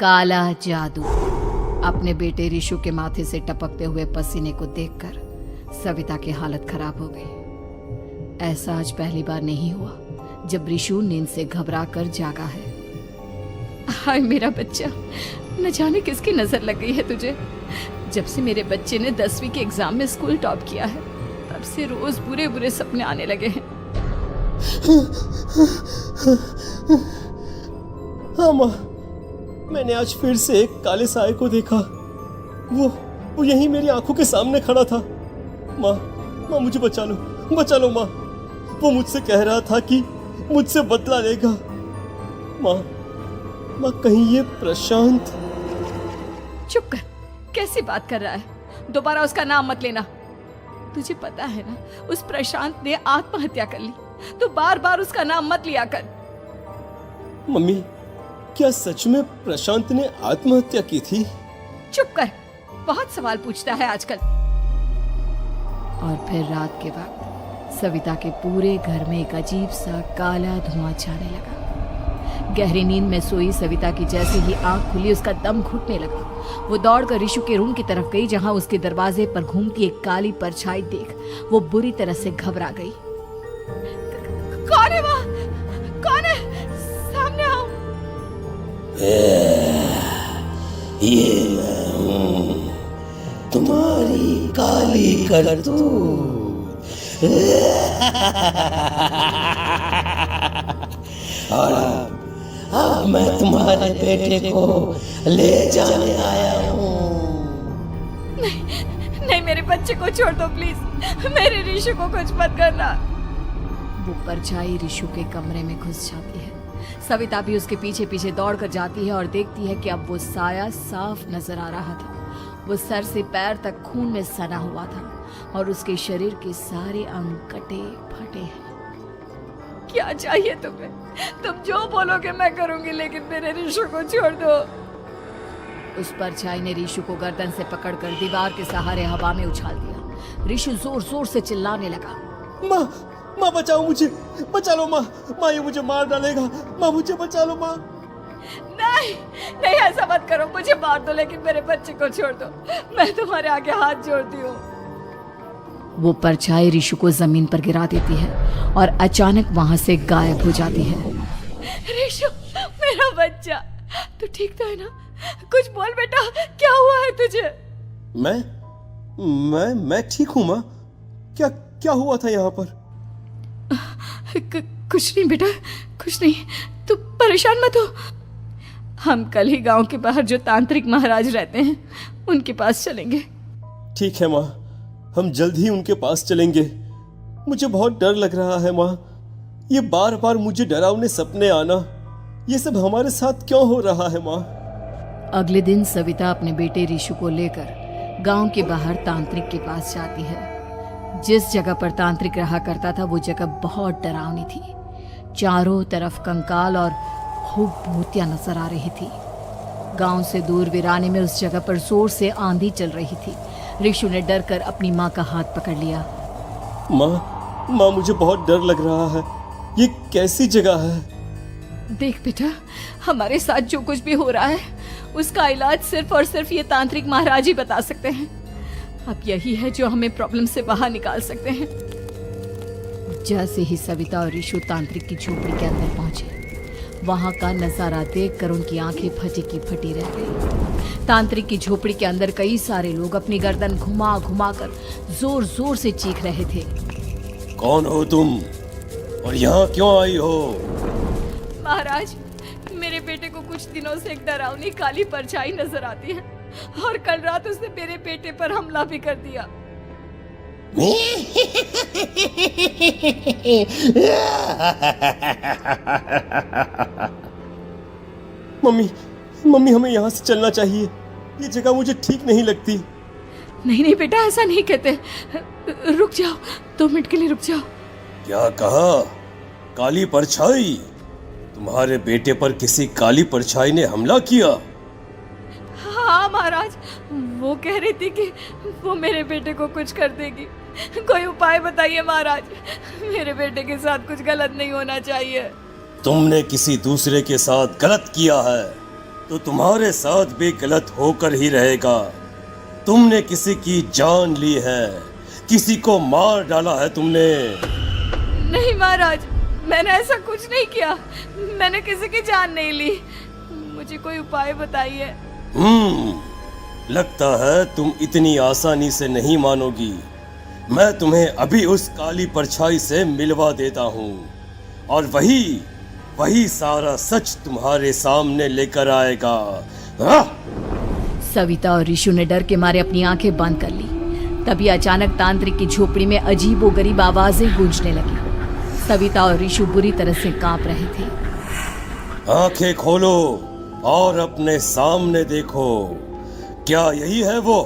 काला जादू। अपने बेटे ऋषु के माथे से टपकते हुए पसीने को देखकर सविता की हालत खराब हो गई। ऐसा आज पहली बार नहीं हुआ जब ऋषु नींद से घबरा कर जागा है। हाय मेरा बच्चा, न जाने किसकी नजर लग गई है तुझे। जब से मेरे बच्चे ने 10वीं के एग्जाम में स्कूल टॉप किया है तब से रोज बुरे बुरे सपने आने लगे हैं। हाँ माँ, मैंने आज फिर से एक काले साए को देखा। वो यहीं मेरी आंखों के सामने खड़ा था। माँ मुझे बचा लो माँ। वो मुझसे कह रहा था कि मुझसे बदला लेगा। माँ कहीं ये प्रशांत। चुप कर, कैसी बात कर रहा है? दोबारा उसका नाम मत लेना। तुझे पता है ना, उस प्रशांत ने आत्महत्या कर ली। तो बार बार उसका नाम मत लिया कर। मम्मी, क्या सच में प्रशांत ने आत्महत्या की थी? चुप कर, बहुत सवाल पूछता है आजकल। और फिर रात के वक्त सविता के पूरे घर में एक अजीब सा काला धुआं छाने लगा। गहरी नींद में सोई सविता की जैसे ही आंख खुली उसका दम घुटने लगा। वो दौड़कर ऋषु के रूम की तरफ गई जहां उसके दरवाजे पर घूमती एक काली परछाई देख वो बुरी तरह से घबरा गई। कौन है वहाँ? कौन है? सामने आओ। ये मैं हूँ, तुम्हारी काली करतूत। और अब मैं तुम्हारे बेटे को ले जाने आया हूँ। नहीं, मेरे बच्चे को छोड़ दो प्लीज। मेरे ऋषु को कुछ मत करना। वो परछाई ऋषु के कमरे में घुस जाती है। सविता भी उसके पीछे पीछे दौड़ कर जाती है और देखती है कि अब वो साया साफ नजर आ रहा था। वो सर से पैर तक खून में सना हुआ था और उसके शरीर के सारे अंग कटे फटे हैं। क्या चाहिए तुम्हें? तुम जो बोलोगे मैं करूंगी, लेकिन मेरे ऋषु को छोड़ दो। उस परछाई ने ऋषु को गर्दन से पकड़कर दीवार के सहारे हवा में उछाल दिया। ऋषु जोर जोर से चिल्लाने लगा। माँ बचाओ मुझे, बचा लो माँ। ये मुझे मार डालेगा। माँ मुझे बचा लो माँ। नहीं ऐसा मत करो। मुझे मार दो लेकिन मेरे बच्चे को छोड़ दो। मैं तुम्हारे आगे हाथ जोड़ती हूँ। वो परछाई ऋषु को जमीन पर गिरा देती है और अचानक वहां से गायब हो जाती है। ऋषु, मेरा बच्चा, तू ठीक तो है ना? कुछ बोल बेटा, क्या हुआ है तुझे? मैं ठीक हूँ माँ। क्या हुआ था यहाँ पर? कुछ नहीं बेटा, कुछ नहीं। तू परेशान मत हो। हम कल ही गांव के बाहर जो तांत्रिक महाराज रहते हैं उनके पास चलेंगे। ठीक है माँ, हम जल्द ही उनके पास चलेंगे। मुझे बहुत डर लग रहा है माँ। ये बार बार मुझे डरावने सपने आना, ये सब हमारे साथ क्यों हो रहा है माँ? अगले दिन सविता अपने बेटे ऋषु को लेकर गांव के बाहर तांत्रिक के पास जाती है। जिस जगह पर तांत्रिक रहा करता था वो जगह बहुत डरावनी थी। चारों तरफ कंकाल और खूब भूतियां नजर आ रही थी। गांव से दूर वीराने में उस जगह पर जोर से आंधी चल रही थी। ऋषु ने डर कर अपनी माँ का हाथ पकड़ लिया। माँ मुझे बहुत डर लग रहा है। ये कैसी जगह है? देख बेटा, हमारे साथ जो कुछ भी हो रहा है उसका इलाज सिर्फ और सिर्फ ये तांत्रिक महाराज ही बता सकते हैं। अब यही है जो हमें प्रॉब्लम से बाहर निकाल सकते हैं। जैसे ही सविता और ऋषु तांत्रिक की झोपड़ी के अंदर पहुंचे, वहां का नजारा देखकर उनकी आंखें फटी की फटी रह गई। तांत्रिक की झोपड़ी के अंदर कई सारे लोग अपनी गर्दन घुमा घुमा कर जोर जोर से चीख रहे थे। कौन हो तुम और यहाँ क्यों आई हो? महाराज, मेरे बेटे को कुछ दिनों से एक डरावनी काली परछाई नजर आती है और कल रात उसने मेरे बेटे पर हमला भी कर दिया। मम्मी हमें यहाँ से चलना चाहिए। ये जगह मुझे ठीक नहीं लगती। नहीं बेटा, ऐसा नहीं कहते। रुक जाओ, 2 मिनट के लिए रुक जाओ। क्या कहा? काली परछाई? तुम्हारे बेटे पर किसी काली परछाई ने हमला किया? हाँ महाराज, वो कह रही थी कि वो मेरे बेटे को कुछ कर देगी। कोई उपाय बताइए महाराज, मेरे बेटे के साथ कुछ गलत नहीं होना चाहिए। तुमने किसी दूसरे के साथ गलत किया है। तो तुम्हारे साथ भी गलत होकर ही रहेगा। तुमने किसी की जान ली है, किसी को मार डाला है तुमने। नहीं महाराज, मैंने ऐसा कुछ नहीं किया। मैंने किसी की जान नहीं ली। मुझे कोई उपाय बताइए। लगता है तुम इतनी आसानी से नहीं मानोगी। मैं तुम्हें अभी उस काली परछाई से मिलवा देता हूँ और वही सारा सच तुम्हारे सामने लेकर आएगा। सविता और ऋषु ने डर के मारे अपनी आंखें बंद कर ली। तभी अचानक तांत्रिक की झोपड़ी में अजीबोगरीब आवाजें गूंजने लगी। सविता और ऋषु बुरी तरह से कांप रहे थे। आंखें खोलो और अपने सामने देखो। क्या यही है वो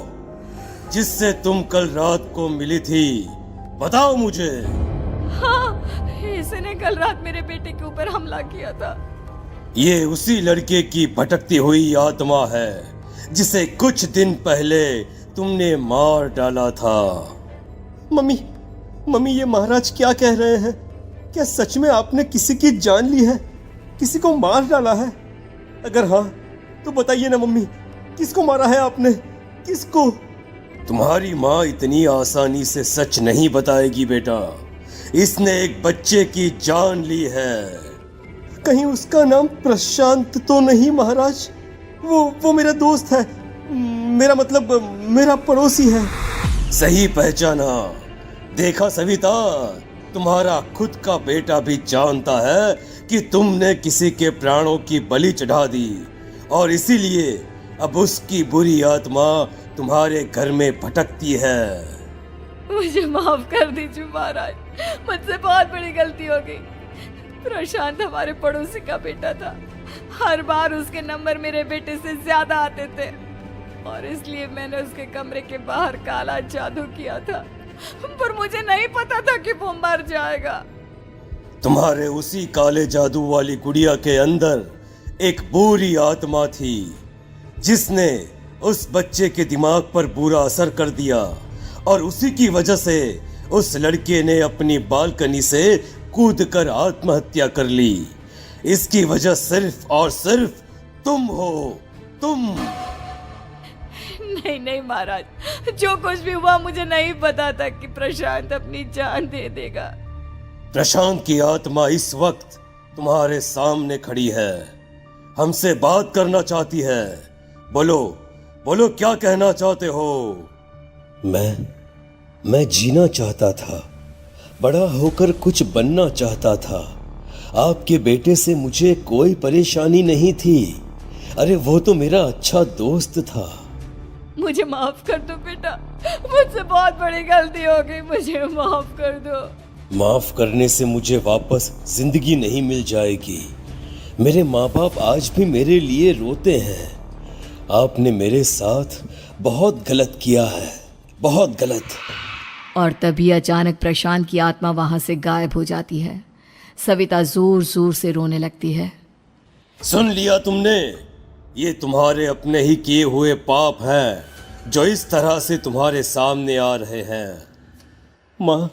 जिससे तुम कल रात को मिली थी? बताओ मुझे। हाँ, इसने कल रात मेरे बेटे के ऊपर हमला किया था। ये उसी लड़के की भटकती हुई आत्मा है जिसे कुछ दिन पहले तुमने मार डाला था। मम्मी, ये महाराज क्या कह रहे हैं? क्या सच में आपने किसी की जान ली है, किसी को मार डाला है? अगर हाँ तो बताइए ना मम्मी, किसको मारा है आपने? किसको? तुम्हारी माँ इतनी आसानी से सच नहीं बताएगी बेटा। इसने एक बच्चे की जान ली है। कहीं उसका नाम प्रशांत तो नहीं महाराज? वो मेरा दोस्त है, मेरा मतलब मेरा पड़ोसी है। सही पहचाना। देखा सविता, तुम्हारा खुद का बेटा भी जानता है कि तुमने किसी के प्राणों की बलि चढ़ा दी और इसीलिए अब उसकी बुरी आत्मा तुम्हारे घर में भटकती है। मुझे माफ कर दीजिए महाराज, मुझसे बहुत बड़ी गलती हो गई। प्रशांत हमारे पड़ोसी का बेटा था। हर बार उसके नंबर मेरे बेटे से ज्यादा आते थे और इसलिए मैंने उसके कमरे के बाहर काला जादू किया था, पर मुझे नहीं पता था कि वो मर जाएगा। तुम्हारे उसी काले जादू वाली गुड़िया के अंदर एक बुरी आत्मा थी जिसने उस बच्चे के दिमाग पर बुरा असर कर दिया और उसी की वजह से उस लड़के ने अपनी बालकनी से कूदकर आत्महत्या कर ली। इसकी वजह सिर्फ और सिर्फ तुम हो, तुम। नहीं महाराज, जो कुछ भी हुआ मुझे नहीं पता था कि प्रशांत अपनी जान दे देगा। प्रशांत की आत्मा इस वक्त तुम्हारे सामने खड़ी है, हमसे बात करना चाहती है। बोलो क्या कहना चाहते हो? मैं जीना चाहता था, बड़ा होकर कुछ बनना चाहता था। आपके बेटे से मुझे कोई परेशानी नहीं थी। अरे वो तो मेरा अच्छा दोस्त था। मुझे माफ कर दो बेटा, मुझसे बहुत बड़ी गलती हो गई, मुझे माफ कर दो। माफ करने से मुझे वापस जिंदगी नहीं मिल जाएगी। मेरे माँ बाप आज भी मेरे लिए रोते हैं। आपने मेरे साथ बहुत गलत किया है, बहुत गलत। और तभी अचानक प्रशांत की आत्मा वहां से गायब हो जाती है। सविता जोर जोर से रोने लगती है। सुन लिया तुमने? ये तुम्हारे अपने ही किए हुए पाप हैं जो इस तरह से तुम्हारे सामने आ रहे हैं। माँ,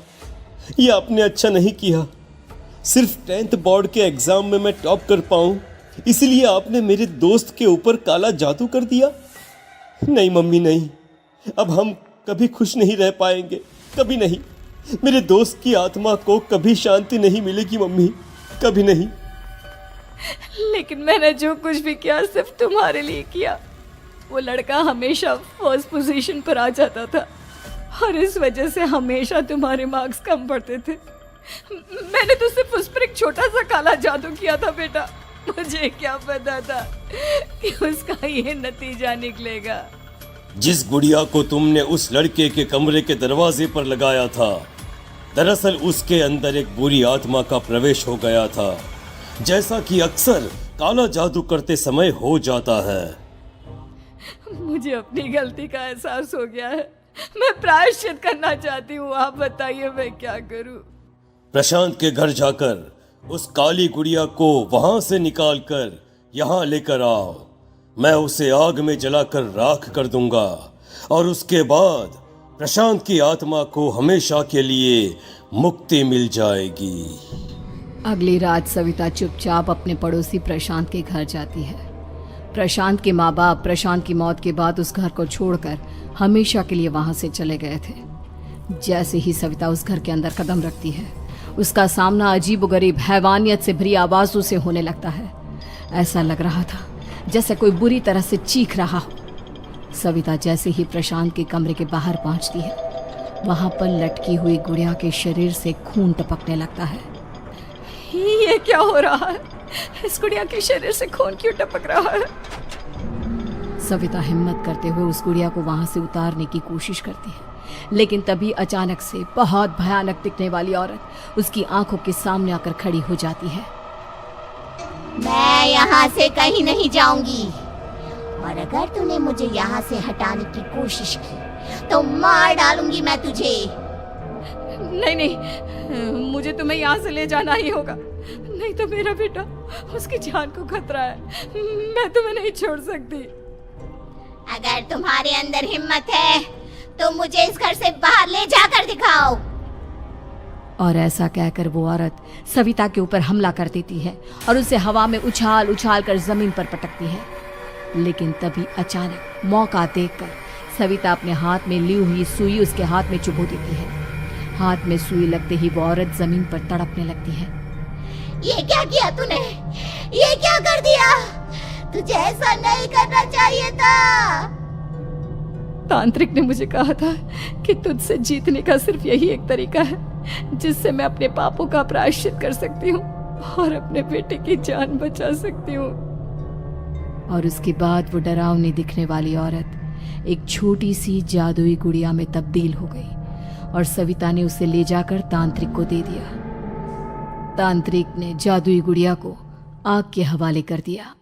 ये आपने अच्छा नहीं किया। सिर्फ 10th बोर्ड के एग्जाम में मैं टॉप कर पाऊं, इसलिए आपने मेरे दोस्त के ऊपर काला जादू कर दिया। नहीं मम्मी, नहीं, अब हम कभी खुश नहीं रह पाएंगे, कभी नहीं। मेरे दोस्त की आत्मा को कभी शांति नहीं मिलेगी मम्मी, कभी नहीं। लेकिन मैंने जो कुछ भी किया सिर्फ तुम्हारे लिए किया। वो लड़का हमेशा फर्स्ट पोजीशन पर आ जाता था और इस वजह से हमेशा तुम्हारे मार्क्स कम पड़ते थे। मैंने तो सिर्फ उस पर एक छोटा सा काला जादू किया था बेटा। मुझे क्या पता था कि उसका ये नतीजा निकलेगा। जिस गुड़िया को तुमने उस लड़के के कमरे के दरवाजे पर लगाया था, दरअसल उसके अंदर एक बुरी आत्मा का प्रवेश हो गया था, जैसा कि अक्सर काला जादू करते समय हो जाता है। मुझे अपनी गलती का एहसास हो गया है। मैं प्रायश्चित करना चाहती हूँ, आप बताइए मैं क्या करूँ? प्रशांत के घर जाकर उस काली गुड़िया को वहां से निकालकर यहाँ लेकर आओ। मैं उसे आग में जलाकर राख कर दूंगा और उसके बाद प्रशांत की आत्मा को हमेशा के लिए मुक्ति मिल जाएगी। अगली रात सविता चुपचाप अपने पड़ोसी प्रशांत के घर जाती है। प्रशांत के माँ बाप प्रशांत की मौत के बाद उस घर को छोड़कर हमेशा के लिए वहां से चले गए थे। जैसे ही सविता उस घर के अंदर कदम रखती है, उसका सामना अजीबोगरीब हैवानियत से भरी आवाजों से होने लगता है। ऐसा लग रहा था जैसे कोई बुरी तरह से चीख रहा हो। सविता जैसे ही प्रशांत के कमरे के बाहर पहुंचती है, वहां पर लटकी हुई गुड़िया के शरीर से खून टपकने लगता है। ये क्या हो रहा है? इस गुड़िया के शरीर से खून क्यों टपक रहा है? सविता हिम्मत करते हुए उस गुड़िया को वहां से उतारने की कोशिश करती है, लेकिन तभी अचानक से बहुत भयानक दिखने वाली औरत उसकी आंखों के सामने आकर खड़ी हो जाती है। मैं यहाँ से कहीं नहीं जाऊंगी, और अगर तूने मुझे यहाँ से हटाने की कोशिश की तो मार डालूंगी मैं तुझे। नहीं नहीं, मुझे तुम्हें यहाँ से ले जाना ही होगा, नहीं तो मेरा बेटा, उसकी जान को खतरा है। मैं तुम्हें नहीं छोड़ सकती। अगर तुम्हारे अंदर हिम्मत है तो मुझे इस घर से बाहर ले जाकर दिखाओ। और ऐसा कहकर वो औरत सविता के ऊपर हमला कर देती है और उसे हवा में उछाल उछाल कर जमीन पर पटकती है। लेकिन तभी अचानक मौका देखकर सविता अपने हाथ में ली हुई सुई उसके हाथ में चुभो देती है। हाथ में सुई लगते ही वो औरत जमीन पर तड़पने लगती है। ये क्या किया तूने? ये क्या कर दिया? तुझे ऐसा नहीं करना चाहिए था। तांत्रिक ने मुझे कहा था कि तुझसे जीतने का सिर्फ यही एक तरीका है जिससे मैं अपने पापों का प्रायश्चित कर सकती हूँ और अपने बेटे की जान बचा सकती हूँ। और उसके बाद वो डरावनी दिखने वाली औरत एक छोटी सी जादुई गुड़िया में तब्दील हो गई और सविता ने उसे ले जाकर तांत्रिक को दे दिया। तांत्रिक ने जादुई गुड़िया को आग के हवाले कर दिया।